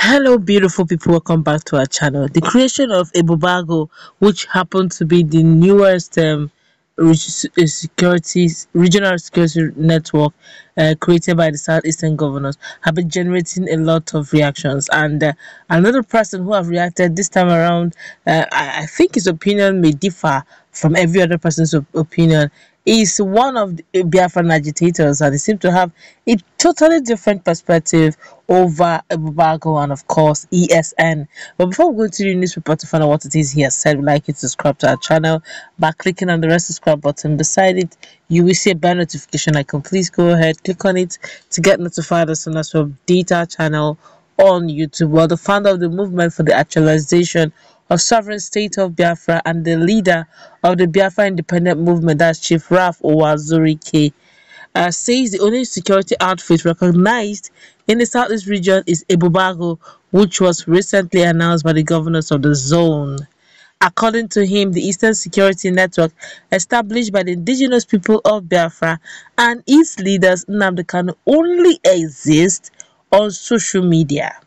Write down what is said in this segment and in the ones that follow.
Hello, beautiful people. Welcome back to our channel. The creation of Ebube Agu, which happened to be the newest regional security network created by the Southeastern governors, have been generating a lot of reactions. And another person who have reacted this time around, I think his opinion may differ from every other person's opinion. Is one of the Biafran agitators, and they seem to have a totally different perspective over Ebube Agu and, of course, ESN. But before we go to the newspaper to find out what it is he has said, we'd like you to subscribe to our channel by clicking on the red subscribe button. Beside it, you will see a bell notification icon. Please go ahead, click on it to get notified as soon as we update our channel on YouTube. Well, the founder of the movement for the actualization of sovereign state of Biafra and the leader of the Biafra independent movement, that's Chief Raf Uwazurike, says the only security outfit recognized in the southeast region is Ebube Agu, which was recently announced by the governors of the zone. According to him, the Eastern Security Network, established by the indigenous people of Biafra and its leaders Nnamdi Kanu, only exists on social media.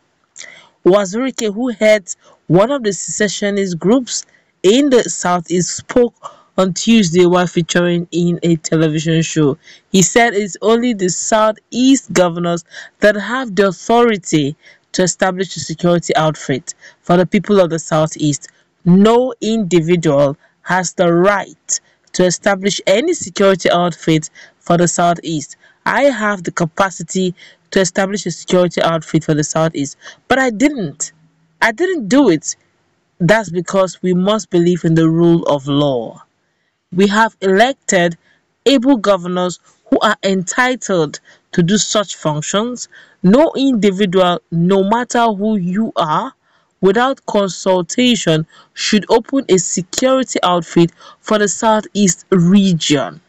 Uwazurike, who heads one of the secessionist groups in the southeast, spoke on Tuesday while featuring in a television show. He said it's only the southeast governors that have the authority to establish a security outfit for the people of the southeast. No individual has the right to establish any security outfit for the southeast. I have the capacity to establish a security outfit for the southeast, but I didn't do it. That's because we must believe in the rule of law. We have elected able governors who are entitled to do such functions. No individual, no matter who you are, without consultation should open a security outfit for the southeast region.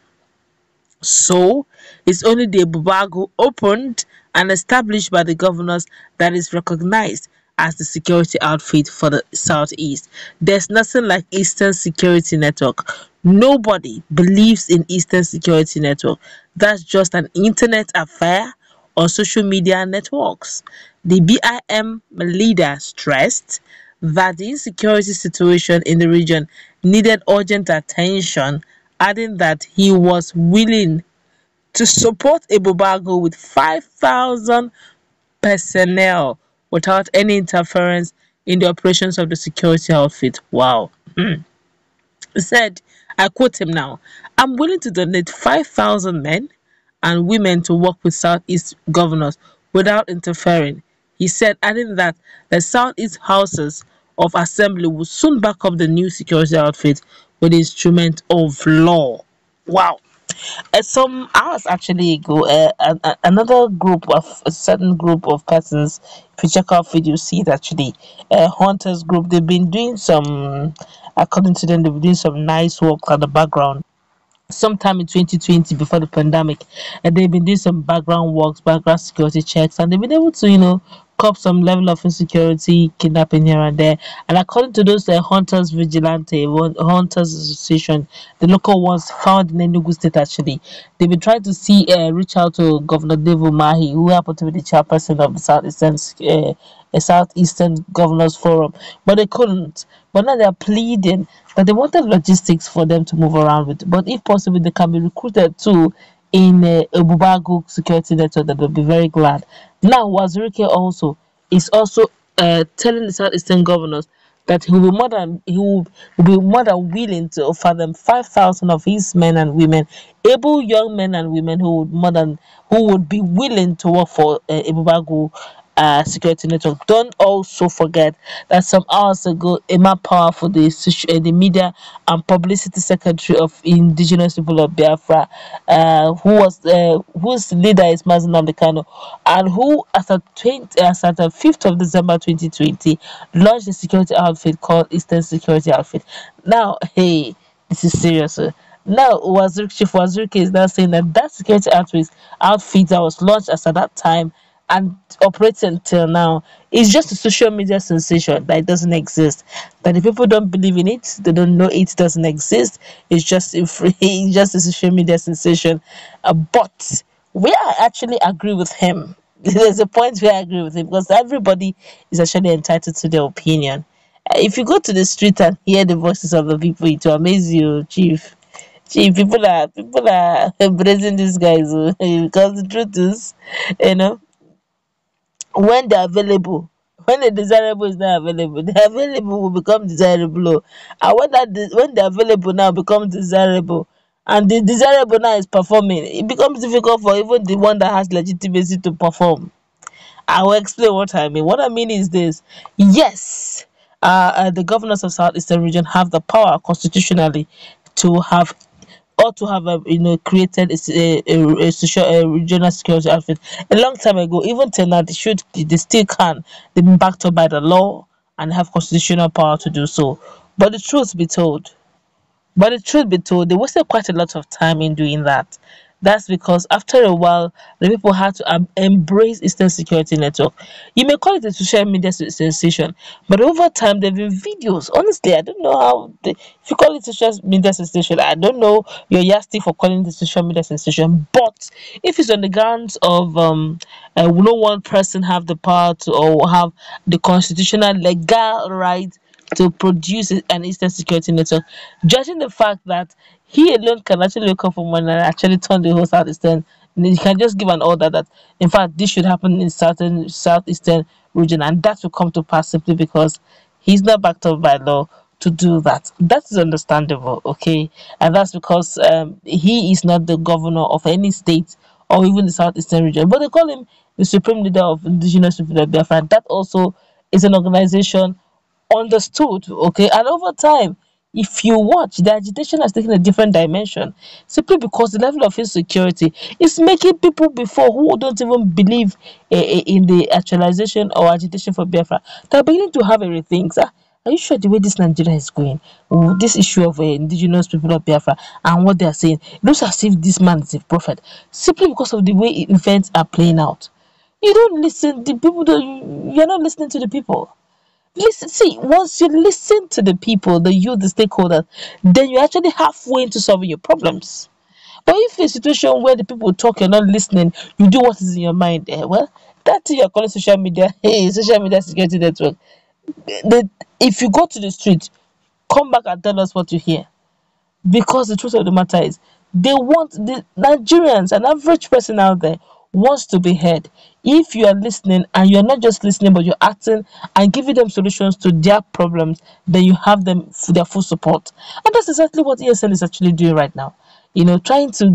So, it's only the Ebube Agu opened and established by the governors that is recognized as the security outfit for the southeast. There's nothing like Eastern Security Network. Nobody believes in Eastern Security Network. That's just an internet affair on social media networks. The BIM leader stressed that the insecurity situation in the region needed urgent attention, adding that he was willing to support Ebube Agu with 5,000 personnel without any interference in the operations of the security outfit. Wow. He said, I quote him now, I'm willing to donate 5,000 men and women to work with Southeast governors without interfering. He said, adding that the Southeast Houses of Assembly will soon back up the new security outfit with the instrument of law. Wow. Some hours actually ago, another group of a certain group of persons, if you check out video, see it actually, hunters group, they've been doing some, according to them, they've been doing some nice work at the background sometime in 2020 before the pandemic, and they've been doing some background works, background security checks, and they've been able to cop some level of insecurity, kidnapping here and there. And according to those hunters vigilante, hunters association, the local ones found in Enugu state, actually they've been trying to see reach out to Governor Devo Mahi, who happened to be the chairperson of the Southeastern Governors Forum, but they couldn't. But now they are pleading that they wanted logistics for them to move around with, but if possible they can be recruited too in Ebube Agu security network. That would be very glad. Now Uwazurike also is also telling the Southeastern governors that he will be more than willing to offer them 5,000 of his men and women, able young men and women who would be willing to work for Ebube Agu security network. Don't also forget that some hours ago, Emma Powerful, the media and publicity secretary of indigenous people of Biafra, whose leader is Nnamdi Kanu, and who as at the 5th of December 2020 launched a security outfit called Eastern Security Outfit. Now, hey, this is serious. Now, Chief Uwazurike is now saying that security outfit that was launched as at that time and operates until now is just a social media sensation that it doesn't exist. That if people don't believe in it, they don't know it doesn't exist. It's just a social media sensation. But we actually agree with him there's a point where I agree with him because everybody is actually entitled to their opinion. If you go to the street and hear the voices of the people, it will amaze you, Chief. Chief, people are embracing these guys because the truth is, you know, when they're available, when the desirable is not available, the available will become desirable. And when when the available now becomes desirable, and the desirable now is performing, it becomes difficult for even the one that has legitimacy to perform. I will explain what I mean. What I mean is this: yes, the governors of Southeastern region have the power constitutionally to have or to have created a social a regional security outfit a long time ago. Even till now, they still can. They've been backed up by the law and have constitutional power to do so. But the truth be told, they wasted quite a lot of time in doing that. That's because after a while, the people had to embrace Eastern Security Network. You may call it a social media sensation, but over time, there have been videos. Honestly, I don't know if you call it social media sensation, I don't know your yardstick for calling it a social media sensation. But if it's on the grounds of no one person have the power to or have the constitutional legal right to produce an Eastern Security Network, judging the fact that he alone can actually look up for money and actually turn the whole Southeastern. You can just give an order that, in fact, this should happen in certain Southeastern region, and that will come to pass simply because he's not backed up by law to do that. That is understandable, okay, and that's because he is not the governor of any state or even the Southeastern region, but they call him the supreme leader of indigenous people of Biafra. That also is an organization understood, okay, and over time, if you watch, the agitation has taken a different dimension simply because the level of insecurity is making people before who don't even believe in the actualization or agitation for Biafra, they're beginning to have a rethink. Are you sure the way this Nigeria is going, this issue of indigenous people of Biafra and what they are saying, it looks as if this man is a prophet simply because of the way events are playing out. You don't listen, the people don't, you're not listening to the people. Listen, see, once you listen to the people, the youth, the stakeholders, then you're actually halfway into solving your problems. But if a situation where the people talk, you're not listening, you do what is in your mind, well, that's you're calling social media, hey, social media security network. If you go to the street, come back and tell us what you hear. Because the truth of the matter is, they want the Nigerians, an average person out there, wants to be heard. If you are listening and you're not just listening, but you're acting and giving them solutions to their problems, then you have them for their full support. And that's exactly what ESN is actually doing right now. Trying to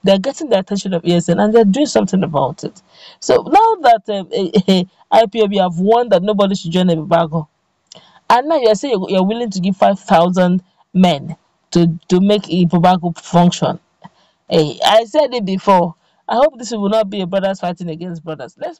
they're getting the attention of ESN and they're doing something about it. So now that IPOB have warned that nobody should join Ebube Agu, and now you're saying you're willing to give 5,000 men to make Ebube Agu function. Hey, I said it before. I hope this will not be a brothers fighting against brothers. Let's